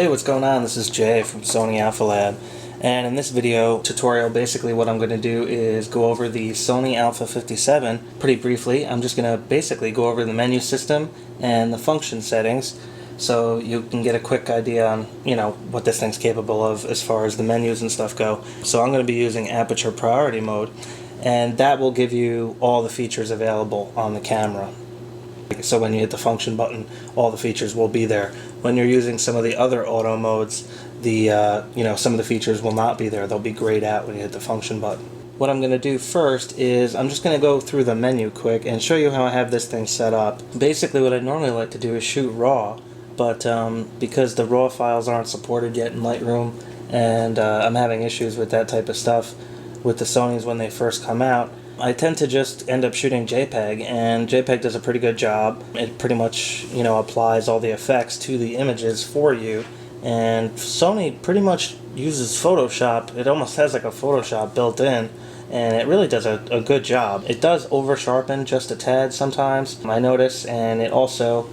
Hey, what's going on? This is Jay from Sony Alpha Lab, and in this video tutorial basically what I'm going to do is go over the Sony Alpha-57 pretty briefly. I'm just going to basically go over the menu system and the function settings so you can get a quick idea on what this thing's capable of as far as the menus and stuff go. So I'm going to be using aperture priority mode, and that will give you all the features available on the camera. So when you hit the function button, all the features will be there. When you're using some of the other auto modes, some of the features will not be there. They'll be grayed out when you hit the function button. What I'm going to do first is I'm just going to go through the menu quick and show you how I have this thing set up. Basically what I normally like to do is shoot RAW, but because the RAW files aren't supported yet in Lightroom, and I'm having issues with that type of stuff with the Sonys when they first come out, I tend to just end up shooting JPEG, and JPEG does a pretty good job. It pretty much, applies all the effects to the images for you, and Sony pretty much uses Photoshop. It almost has like a Photoshop built in, and it really does a good job. It does over sharpen just a tad sometimes, I notice, and it also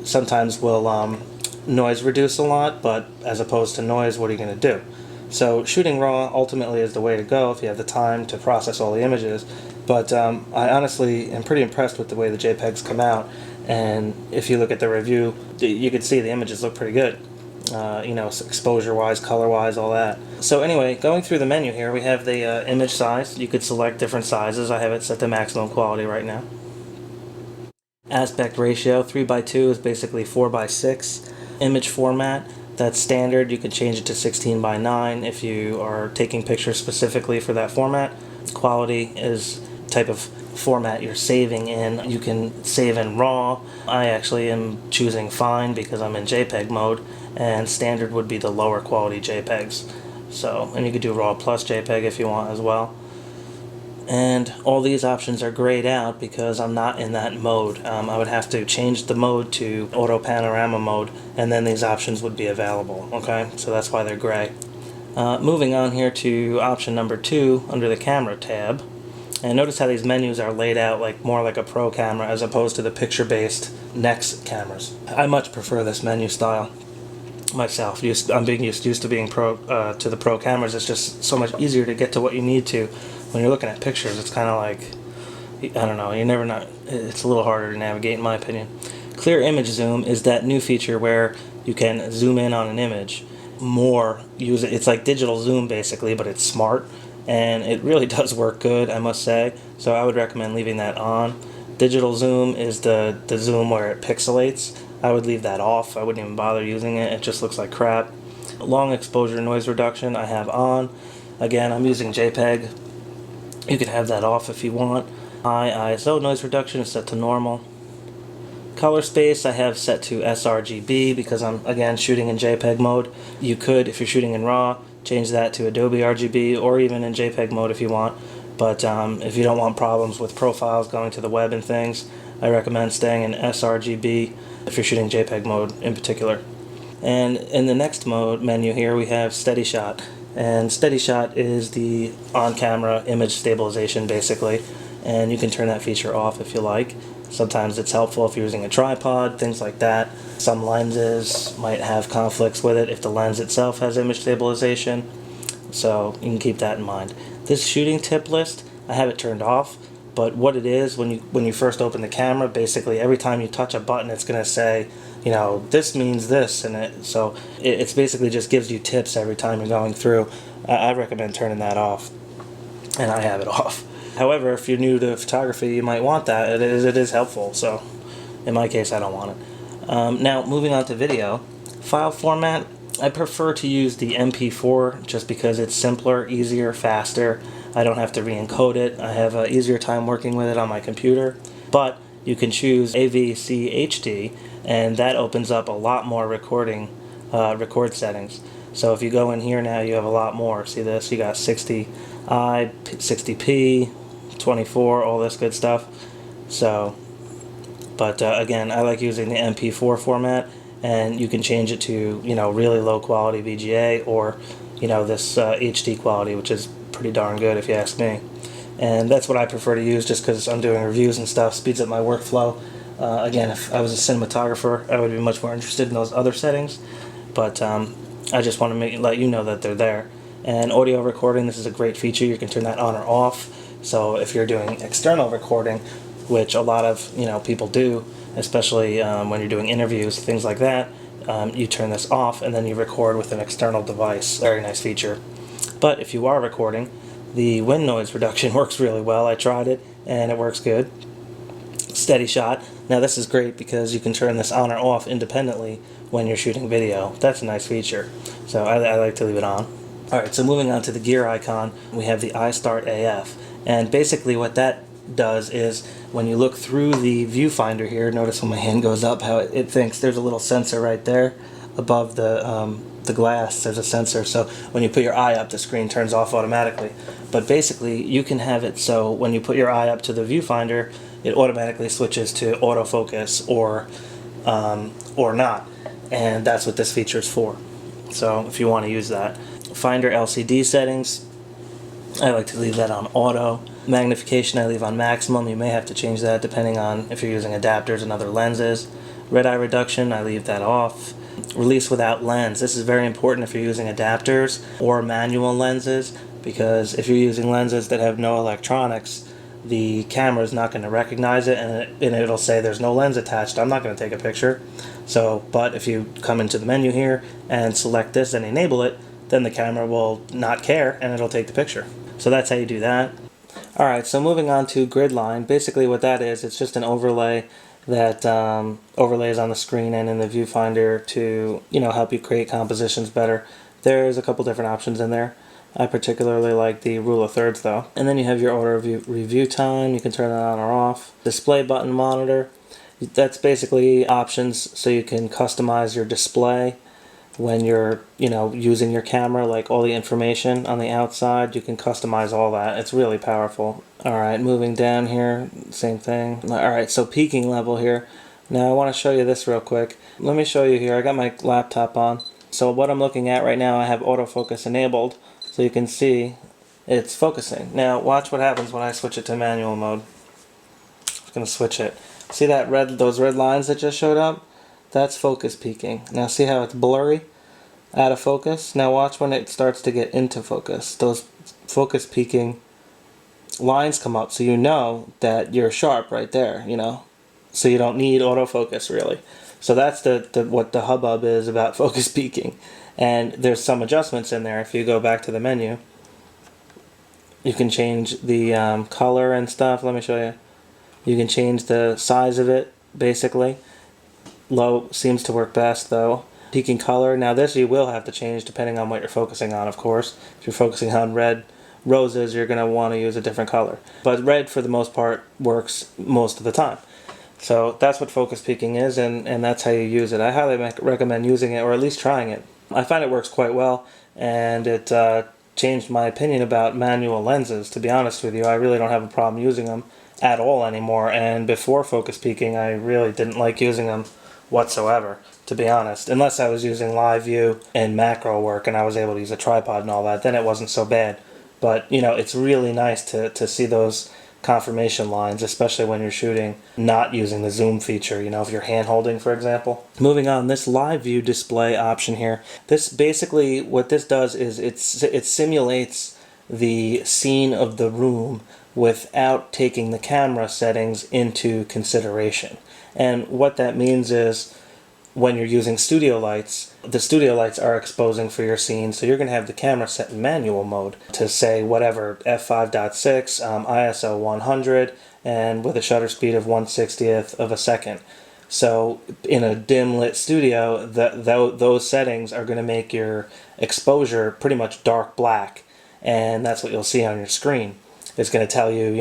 sometimes will noise reduce a lot, but as opposed to noise, what are you going to do? So shooting RAW ultimately is the way to go if you have the time to process all the images, but I honestly am pretty impressed with the way the JPEGs come out, and if you look at the review, you can see the images look pretty good, exposure-wise, color-wise, all that. So anyway, going through the menu here, we have the image size. You could select different sizes. I have it set to maximum quality right now. Aspect ratio, 3:2 is basically 4:6. Image format, that's standard. You can change it to 16:9 if you are taking pictures specifically for that format. Quality is type of format you're saving in. You can save in RAW. I actually am choosing Fine because I'm in JPEG mode, and standard would be the lower quality JPEGs. So, and you could do RAW plus JPEG if you want as well. And all these options are grayed out because I'm not in that mode. I would have to change the mode to auto panorama mode, and then these options would be available. Okay, so that's why they're gray. Moving on here to option number 2 under the camera tab, and notice how these menus are laid out more like a pro camera as opposed to the picture-based NEX cameras. I much prefer this menu style myself. I'm being used to being to the pro cameras. It's just so much easier to get to what you need to. When you're looking at pictures, it's kind of like, I don't know, it's a little harder to navigate in my opinion. Clear image zoom is that new feature where you can zoom in on an image more, it's like digital zoom basically, but it's smart, and it really does work good, I must say, so I would recommend leaving that on. Digital zoom is the zoom where it pixelates. I would leave that off. I wouldn't even bother using it. It just looks like crap. Long exposure noise reduction I have on. Again, I'm using JPEG. You can have that off if you want. High ISO noise reduction is set to normal. Color space I have set to sRGB because I'm, again, shooting in JPEG mode. You could, if you're shooting in RAW, change that to Adobe RGB, or even in JPEG mode if you want. But if you don't want problems with profiles going to the web and things, I recommend staying in sRGB if you're shooting JPEG mode in particular. And in the next mode menu here, we have Steady Shot. And Steady Shot is the on-camera image stabilization basically, and you can turn that feature off if you like. Sometimes it's helpful if you're using a tripod, things like that. Some lenses might have conflicts with it if the lens itself has image stabilization, so you can keep that in mind. This shooting tip list, I have it turned off, but what it is, when you first open the camera, basically every time you touch a button it's going to say, this means this, and it's basically just gives you tips every time you're going through. I recommend turning that off, and I have it off. However, if you're new to photography, you might want that. It is helpful, so in my case I don't want it. Now moving on to video. File format, I prefer to use the MP4 just because it's simpler, easier, faster. I don't have to re-encode it. I have an easier time working with it on my computer, but you can choose AVC HD, and that opens up a lot more record settings. So if you go in here now, you have a lot more. See this? You got 60i, 60p, 24, all this good stuff. So, but again, I like using the MP4 format, and you can change it to really low quality VGA, or this HD quality, which is pretty darn good if you ask me. And that's what I prefer to use just because I'm doing reviews and stuff, speeds up my workflow. Again, if I was a cinematographer, I would be much more interested in those other settings. but I just want to let you know that they're there. And audio recording, this is a great feature. You can turn that on or off. So if you're doing external recording, which a lot of people do, especially when you're doing interviews, things like that, you turn this off and then you record with an external device. Very nice feature. But if you are recording, the wind noise reduction works really well. I tried it and it works good. Steady shot. Now this is great because you can turn this on or off independently when you're shooting video. That's a nice feature. So I like to leave it on. Alright, so moving on to the gear icon, we have the iStart AF. And basically what that does is when you look through the viewfinder here, notice when my hand goes up how it thinks there's a little sensor right there above the glass. There's a sensor, so when you put your eye up, the screen turns off automatically. But basically you can have it so when you put your eye up to the viewfinder, it automatically switches to autofocus or not, and that's what this feature is for. So if you want to use that. Finder LCD settings, I like to leave that on auto. Magnification I leave on maximum. You may have to change that depending on if you're using adapters and other lenses. Red eye reduction, I leave that off. Release without lens. This is very important if you're using adapters or manual lenses, because if you're using lenses that have no electronics, the camera is not going to recognize it, and it'll say there's no lens attached. I'm not going to take a picture. So, but if you come into the menu here and select this and enable it, then the camera will not care and it'll take the picture. So that's how you do that. Alright, so moving on to grid line. Basically what that is, it's just an overlay that overlays on the screen and in the viewfinder to help you create compositions better. There's a couple different options in there. I particularly like the rule of thirds though. And then you have your auto review time. You can turn that on or off. Display button monitor. That's basically options so you can customize your display when you're using your camera, like all the information on the outside. You can customize all that. It's really powerful. Alright, moving down here, same thing. Alright, so peaking level here. Now I want to show you this real quick. Let me show you here. I got my laptop on. So what I'm looking at right now, I have autofocus enabled, so you can see it's focusing. Now watch what happens when I switch it to manual mode. I'm going to switch it. See that those red lines that just showed up? That's focus peaking. Now see how it's blurry? Out of focus. Now watch when it starts to get into focus. Those focus peaking lines come up, so you know that you're sharp right there, So you don't need autofocus really. So that's what the hubbub is about focus peaking. And there's some adjustments in there. If you go back to the menu, you can change the color and stuff. Let me show you. You can change the size of it, basically. Low seems to work best though. Peaking color, now this you will have to change depending on what you're focusing on, of course. If you're focusing on red roses, you're going to want to use a different color. But red for the most part works most of the time. So that's what focus peaking is, and that's how you use it. I highly recommend using it, or at least trying it. I find it works quite well, and it changed my opinion about manual lenses, to be honest with you. I really don't have a problem using them at all anymore, and before focus peaking I really didn't like using them whatsoever, to be honest. Unless I was using live view and macro work and I was able to use a tripod and all that, then it wasn't so bad. But it's really nice to see those confirmation lines, especially when you're shooting not using the zoom feature, if you're hand holding, for example. Moving on, this live view display option here, this basically what this does is it simulates the scene of the room without taking the camera settings into consideration. And what that means is when you're using studio lights, the studio lights are exposing for your scene, so you're going to have the camera set in manual mode to say whatever, f5.6, ISO 100, and with a shutter speed of 1/60th of a second. So in a dim lit studio, those settings are going to make your exposure pretty much dark black, and that's what you'll see on your screen. It's going to tell you,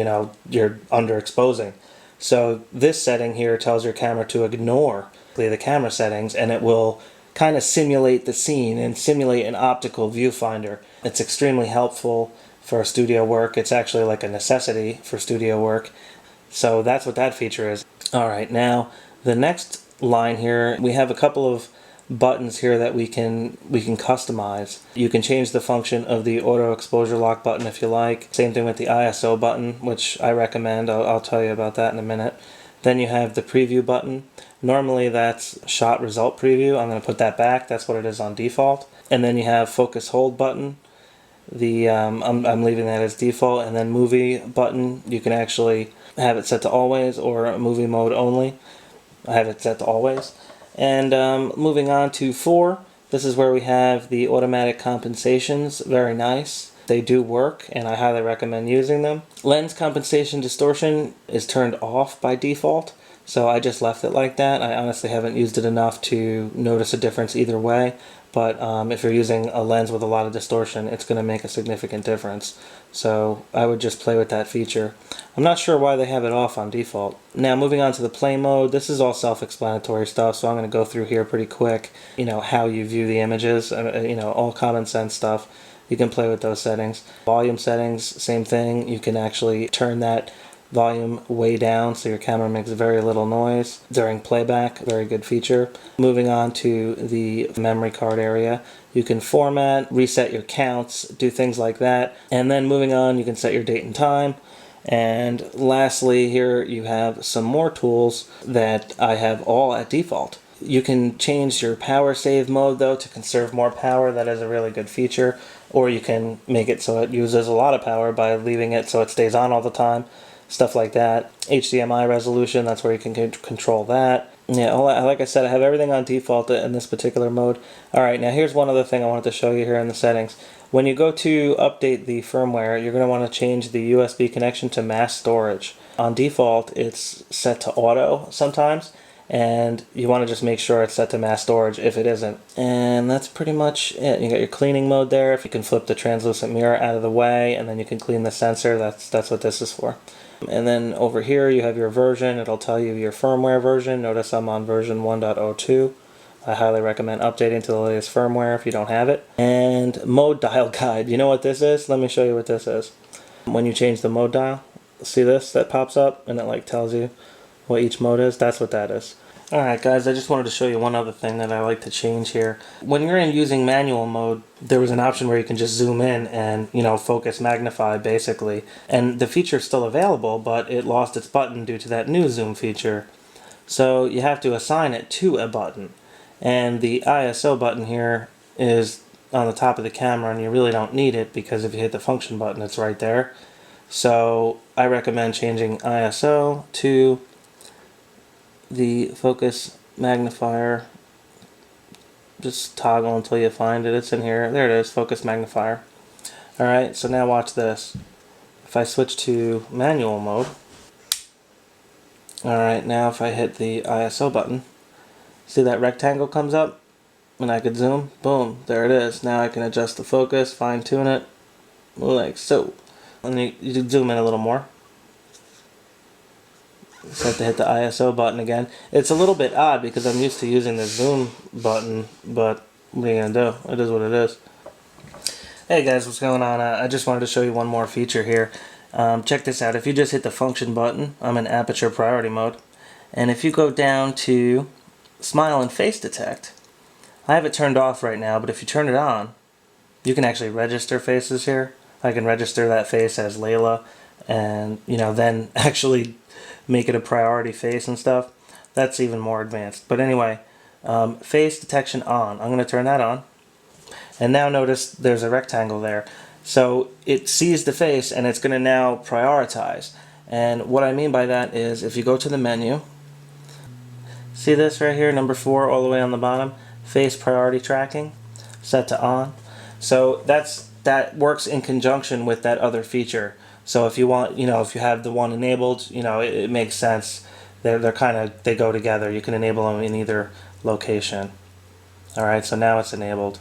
you're underexposing. So this setting here tells your camera to ignore the camera settings, and it will kind of simulate the scene and simulate an optical viewfinder. It's extremely helpful for studio work. It's actually like a necessity for studio work. So that's what that feature is. Alright, now the next line here, we have a couple of buttons here that we can customize. You can change the function of the auto exposure lock button if you like. Same thing with the ISO button, which I recommend. I'll tell you about that in a minute. Then you have the preview button, Normally that's shot result preview. I'm going to put that back. That's what it is on default. And then you have focus hold button. I'm leaving that as default. And then movie button, you can actually have it set to always or movie mode only. I have it set to always. And moving on to 4, this is where we have the automatic compensations. Very nice. They do work, and I highly recommend using them. Lens compensation distortion is turned off by default, so I just left it like that. I honestly haven't used it enough to notice a difference either way, but if you're using a lens with a lot of distortion, it's going to make a significant difference. So I would just play with that feature. I'm not sure why they have it off on default. Now moving on to the play mode, this is all self-explanatory stuff, so I'm going to go through here pretty quick, how you view the images, all common sense stuff. You can play with those settings. Volume settings, same thing. You can actually turn that volume way down so your camera makes very little noise during playback. Very good feature. Moving on to the memory card area, you can format, reset your counts, do things like that. And then moving on, you can set your date and time. And lastly, here you have some more tools that I have all at default. You can change your power save mode though to conserve more power. That is a really good feature. Or you can make it so it uses a lot of power by leaving it so it stays on all the time. Stuff like that. HDMI resolution, that's where you can control that. Yeah, like I said, I have everything on default in this particular mode. Alright, now here's one other thing I wanted to show you here in the settings. When you go to update the firmware, you're going to want to change the USB connection to mass storage. On default, it's set to auto sometimes, and you want to just make sure it's set to mass storage if it isn't. And that's pretty much it. You got your cleaning mode there. If you can flip the translucent mirror out of the way, and then you can clean the sensor, that's what this is for. And then over here you have your version. It'll tell you your firmware version. Notice I'm on version 1.02. I highly recommend updating to the latest firmware if you don't have it. And mode dial guide. You know what this is? Let me show you what this is. When you change the mode dial, see this that pops up and it tells you what each mode is? That's what that is. Alright guys, I just wanted to show you one other thing that I like to change here. When you're using manual mode, there was an option where you can just zoom in and, focus magnify basically. And the feature is still available, but it lost its button due to that new zoom feature. So you have to assign it to a button. And the ISO button here is on the top of the camera, and you really don't need it because if you hit the function button, it's right there. So I recommend changing ISO to the focus magnifier. Just toggle until you find it. It's in here. There it is, focus magnifier. Alright, so now watch this. If I switch to manual mode, alright, now if I hit the ISO button, see that rectangle comes up? And I could zoom, boom, there it is. Now I can adjust the focus, fine tune it, like so. And you can zoom in a little more. Just have to hit the ISO button again. It's a little bit odd because I'm used to using the zoom button, but what are you going to do? It is what it is. Hey guys, what's going on? I just wanted to show you one more feature here. Check this out. If you just hit the function button, I'm in aperture priority mode. And if you go down to smile and face detect, I have it turned off right now, but if you turn it on, you can actually register faces here. I can register that face as Layla and, then actually make it a priority face and stuff. That's even more advanced. But anyway, face detection on. I'm going to turn that on. And now notice there's a rectangle there. So it sees the face and it's going to now prioritize. And what I mean by that is if you go to the menu, see this right here, number 4 all the way on the bottom, face priority tracking, set to on. So that works in conjunction with that other feature. So if you want, if you have the one enabled, it makes sense. They go together. You can enable them in either location. Alright, so now it's enabled.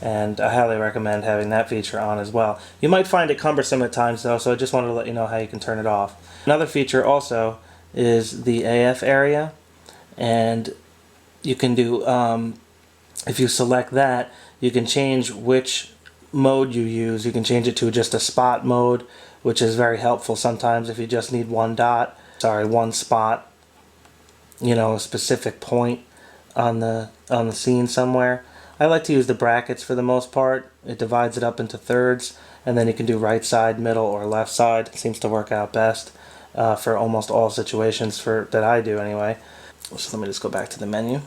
And I highly recommend having that feature on as well. You might find it cumbersome at times though, so I just wanted to let you know how you can turn it off. Another feature also is the AF area. And you can do, if you select that, you can change which mode you use. You can change it to just a spot mode, which is very helpful sometimes if you just need one spot, a specific point on the scene somewhere. I like to use the brackets for the most part. It divides it up into thirds, and then you can do right side, middle, or left side. It seems to work out best for almost all situations that I do anyway. So let me just go back to the menu.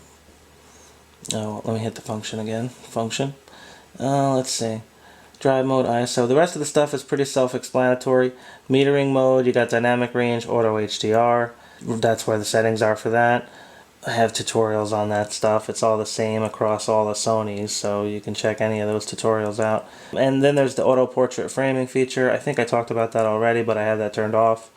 Oh, let me hit the function again. Function. Let's see. Drive mode, ISO. The rest of the stuff is pretty self-explanatory. Metering mode, you got dynamic range, auto HDR. That's where the settings are for that. I have tutorials on that stuff. It's all the same across all the Sonys, so you can check any of those tutorials out. And then there's the auto portrait framing feature. I think I talked about that already, but I have that turned off.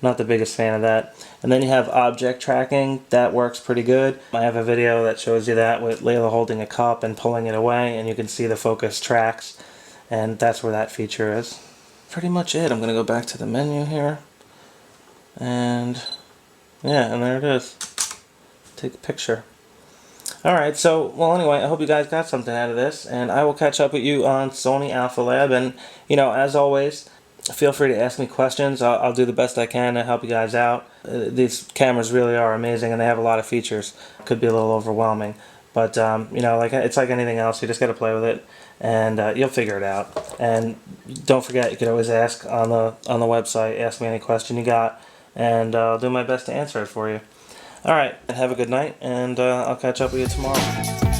Not the biggest fan of that. And then you have object tracking. That works pretty good. I have a video that shows you that with Layla holding a cup and pulling it away, and you can see the focus tracks. And that's where that feature is. Pretty much it. I'm going to go back to the menu here. And yeah, and there it is. Take a picture. Alright, so, well anyway, I hope you guys got something out of this, and I will catch up with you on Sony Alpha Lab, and, you know, as always, feel free to ask me questions. I'll do the best I can to help you guys out. These cameras really are amazing, and they have a lot of features. Could be a little overwhelming, but, you know, it's like anything else. You just got to play with it, and you'll figure it out. And don't forget, you could always ask on the website, ask me any question you got, and I'll do my best to answer it for you. Alright, have a good night, and I'll catch up with you tomorrow.